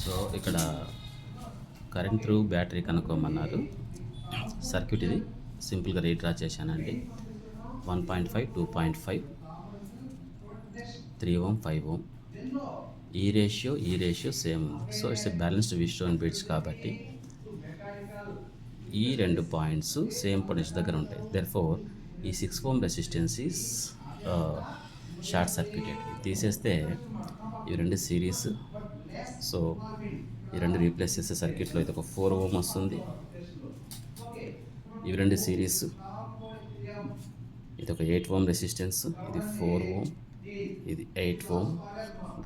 So ఇక్కడ current through battery కనుక్కోమన్నారు. Circuit ఇది సింపుల్గా రీడ్రా చేశానండి. 1.5, 2.5, 3 ఓం, 5 ఓం. ఈ రేషియో సేమ్ ఉంది. సో ఇట్స్ బ్యాలెన్స్డ్ విస్టోన్ బిట్స్ కాబట్టి ఈ 2 పాయింట్స్ సేమ్ పొటెన్షియల్ దగ్గర ఉంటాయి. దెర్ఫోర్ ఈ 6 ohm resistance is short circuited. తీసేస్తే ఇవి 2 సిరీస్. సో ఈ 2 రీప్లేస్ చేసే సర్క్యూట్లో ఇది ఒక 4 ఓం వస్తుంది. ఇవి 2 సిరీస్. ఇది ఒక 8 ఓం రెసిస్టెన్స్, ఇది 4 ఓం, ఇది 8 ఓం,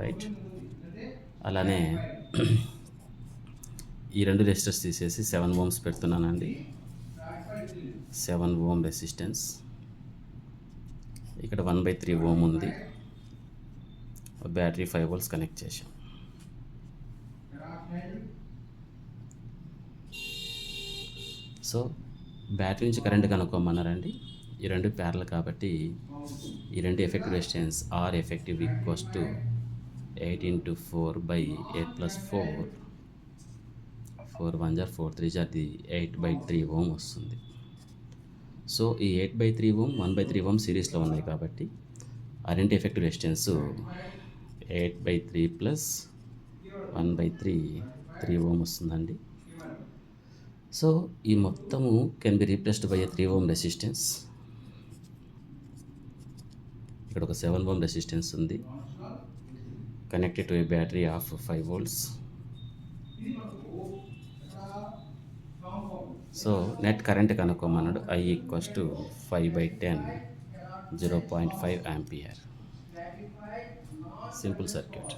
రైట్. అలానే ఈ 2 రెసిస్టర్స్ తీసేసి 7 ఓమ్స్ పెడుతున్నానండి. 7 ఓం రెసిస్టెన్స్. ఇక్కడ 1/3 ఓం ఉంది. బ్యాటరీ 5 వోల్ట్స్ కనెక్ట్ చేశాం. సో బ్యాటరీ నుంచి కరెంట్ కనుక్కోమన్నారండి. ఈ 2 ప్యారల్ కాబట్టి ఈ 2 effective resistance R effective equals to 8 × 4/8 + 4. 4 1 = 4 3 = 8/3 ఓం వస్తుంది. సో ఈ 8/3 ఓం 1/3 ఓం సిరీస్లో ఉన్నాయి కాబట్టి ఆ 2 ఎఫెక్టివ్ రెసిస్టెన్స్ 8/3 + 1/3 3 ఓం వస్తుందండి. సో ఈ మొత్తము can be replaced by 3 ohm resistance. ఇక్కడ ఒక 7 ఓం రెసిస్టెన్స్ ఉంది connected to a battery of 5 volts. So net current కనుక్కోమన్నాడు. I = 5/10, 0.5 ampere. Simple circuit.